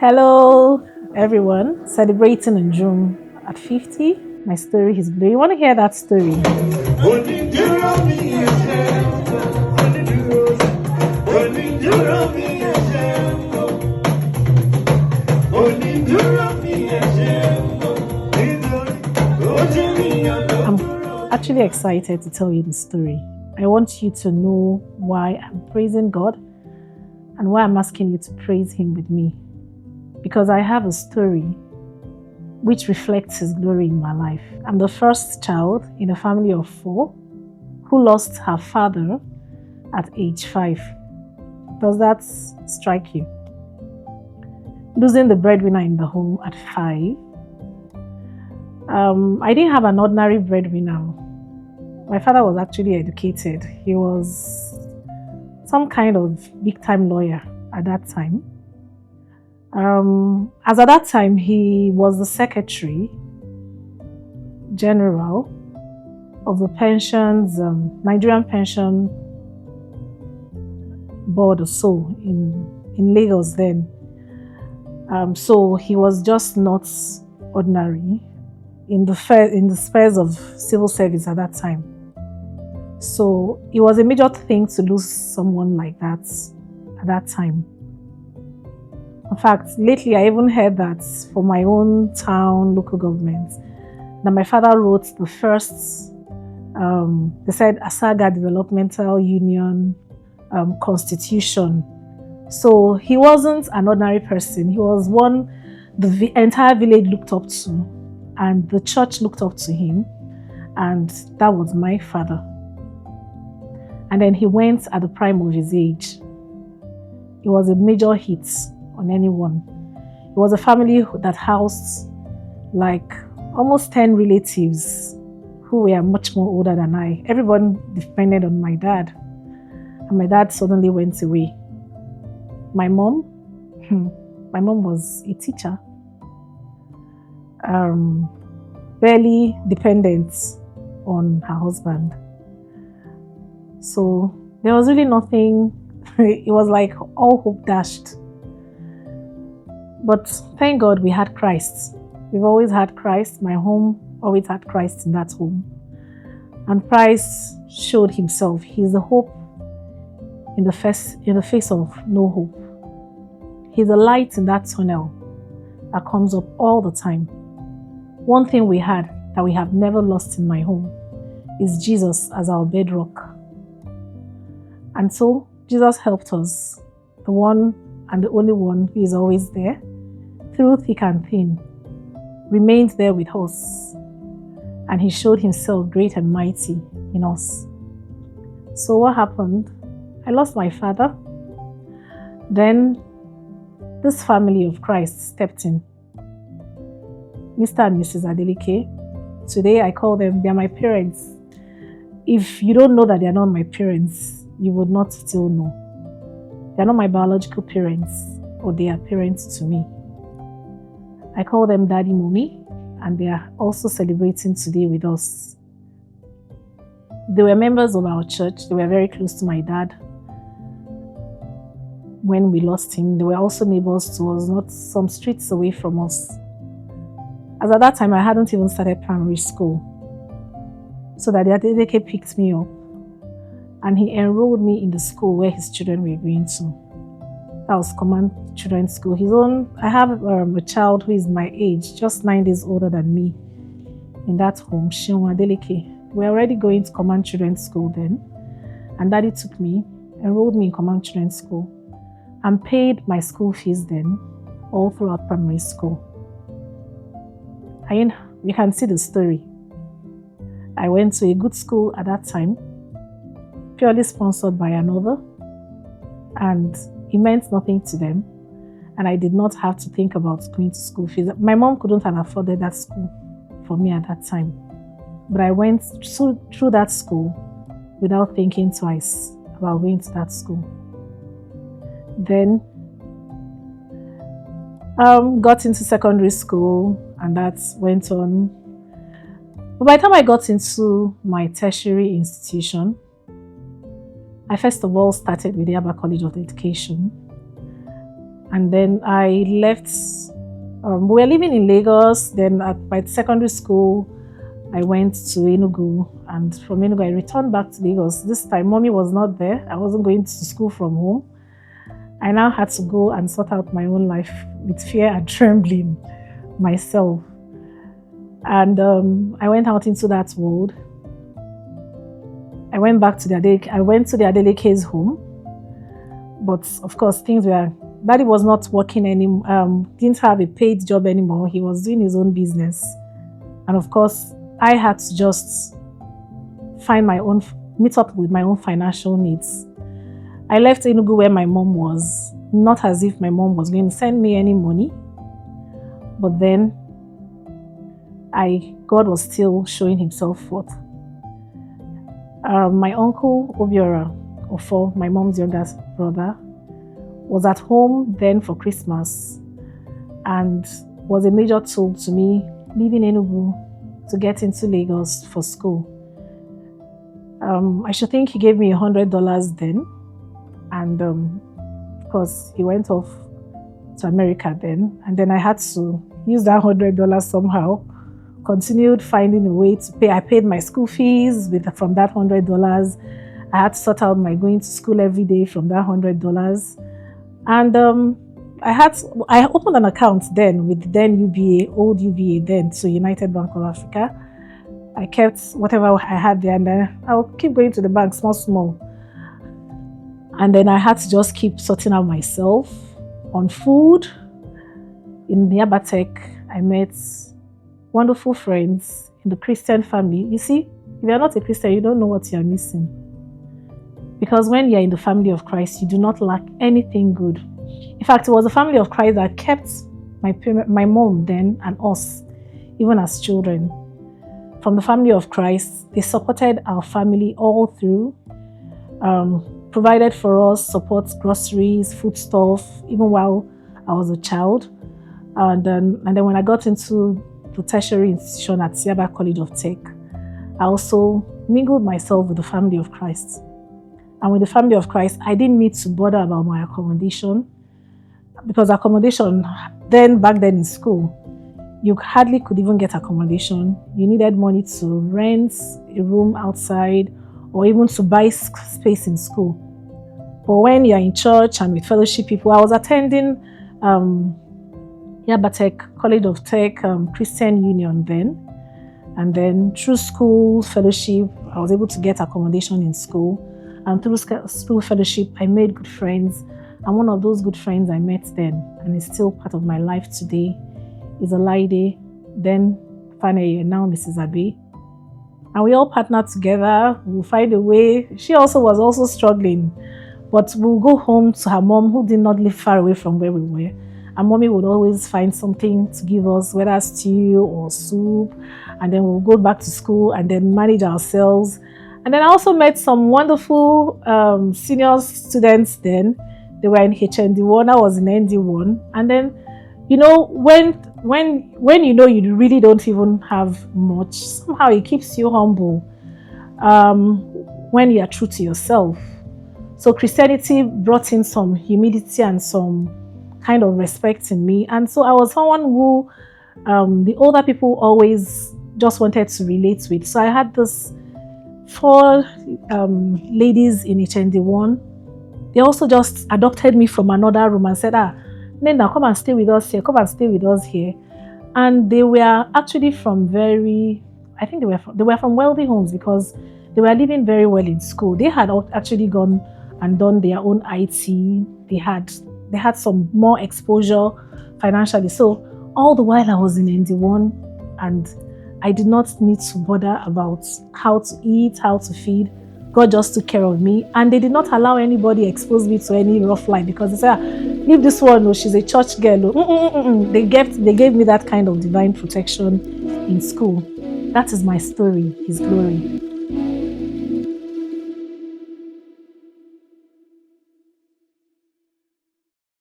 Hello, everyone. Celebrating in June at 50. My story is blue. You want to hear that story? I'm actually excited to tell you the story. I want you to know why I'm praising God and why I'm asking you to praise Him with me. Because I have a story which reflects His glory in my life. I'm the first child in a family of 4 who lost her father at age 5. Does that strike you? Losing the breadwinner in the home at 5. I didn't have an ordinary breadwinner. My father was actually educated. He was some kind of big-time lawyer at that time. As at that time, he was the secretary general of the pensions, Nigerian pension board or so in Lagos then. So he was just not ordinary in the spheres of civil service at that time. So it was a major thing to lose someone like that at that time. In fact, lately I even heard that for my own town, local government, that my father wrote the first, they said, Asaga Developmental Union Constitution. So he wasn't an ordinary person. He was one the entire village looked up to, and the church looked up to him, and that was my father. And then he went at the prime of his age. It was a major hit on anyone. It was a family that housed like almost 10 relatives who were much more older than I. Everyone depended on my dad. And my dad suddenly went away. My mom was a teacher. Barely dependent on her husband. So there was really nothing. It was like all hope dashed. But thank God we had Christ. We've always had Christ. My home always had Christ in that home. And Christ showed Himself. He's the hope in the face of no hope. He's a light in that tunnel that comes up all the time. One thing we had that we have never lost in my home is Jesus as our bedrock. And so Jesus helped us, the one and the only one who is always there, through thick and thin, remained there with us, and He showed Himself great and mighty in us. So what happened? I lost my father. Then this family of Christ stepped in. Mr. and Mrs. Adeleke. Today I call them, they are my parents. If you don't know that they are not my parents, you would not still know. They are not my biological parents, or they are parents to me. I call them Daddy, Mommy, and they are also celebrating today with us. They were members of our church. They were very close to my dad. When we lost him, they were also neighbors to us, not some streets away from us. As at that time, I hadn't even started primary school. So that Adeleke picked me up and he enrolled me in the school where his children were going to. That was Command Children's School. I have a child who is my age, just 9 days older than me, in that home, Shion Adeleke. We were already going to Command Children's School then, and Daddy took me, enrolled me in Command Children's School, and paid my school fees then, all throughout primary school. You can see the story. I went to a good school at that time, purely sponsored by another, and it meant nothing to them, and I did not have to think about going to school fees. My mom couldn't have afforded that school for me at that time, but I went through that school without thinking twice about going to that school. Then got into secondary school, and that went on. But by the time I got into my tertiary institution, I first of all started with the Aba College of Education. And then I left. We were living in Lagos. Then by secondary school, I went to Enugu. And from Enugu, I returned back to Lagos. This time, mommy was not there. I wasn't going to school from home. I now had to go and sort out my own life with fear and trembling myself. And I went out into that world. I went back to I went to the Adeleke's home. But of course, Daddy was not working anymore, didn't have a paid job anymore. He was doing his own business. And of course, I had to just meet up with my own financial needs. I left Enugu where my mom was, not as if my mom was going to send me any money. But then, God was still showing himself forth. My uncle, Obiora, Ofo, my mom's youngest brother, was at home then for Christmas and was a major tool to me leaving Enugu to get into Lagos for school. I should think he gave me $100 then. And of course, he went off to America then. And then I had to use that $100 somehow. Continued finding a way to pay. I paid my school fees from that $100. I had to sort out my going to school every day from that $100. And I opened an account then with then UBA, old UBA then, to United Bank of Africa. I kept whatever I had there, and then I'll keep going to the bank small. And then I had to just keep sorting out myself on food. In Yabatek, I met wonderful friends in the Christian family. You see, if you're not a Christian, you don't know what you're missing. Because when you're in the family of Christ, you do not lack anything good. In fact, it was the family of Christ that kept my mom then and us, even as children. From the family of Christ, they supported our family all through, provided for us, support groceries, foodstuff, even while I was a child. And then when I got into the tertiary institution at Siaba College of Tech, I also mingled myself with the family of Christ. And with the family of Christ, I didn't need to bother about my accommodation, because accommodation back then in school, you hardly could even get accommodation. You needed money to rent a room outside or even to buy space in school. But when you're in church and with fellowship people, I was attending Yabatek College of Tech Christian Union then. And then through school fellowship, I was able to get accommodation in school. And through school fellowship, I made good friends. And one of those good friends I met then, and is still part of my life today, is Olaide, then Faneye, now Mrs. Abe. And we all partnered together. We'll find a way. She also was struggling. But we'll go home to her mom, who did not live far away from where we were. And mommy would always find something to give us, whether stew or soup. And then we'll go back to school and then manage ourselves. And then I also met some wonderful senior students then. They were in HND1, I was in ND1. And then, you know, when you know you really don't even have much, somehow it keeps you humble when you are true to yourself. So Christianity brought in some humility and some kind of respect in me. And so I was someone who the older people always just wanted to relate with. So I had this 4 ladies in HND1. They also just adopted me from another room and said, Nenda, come and stay with us here, come and stay with us here. And they were actually from they were from wealthy homes, because they were living very well in school. They had actually gone and done their own IT. They had some more exposure financially. So all the while I was in ND1, and I did not need to bother about how to eat, how to feed. God just took care of me, and they did not allow anybody expose me to any rough life, because they said, leave this one, oh, she's a church girl. Oh. They gave me that kind of divine protection in school. That is my story, His glory.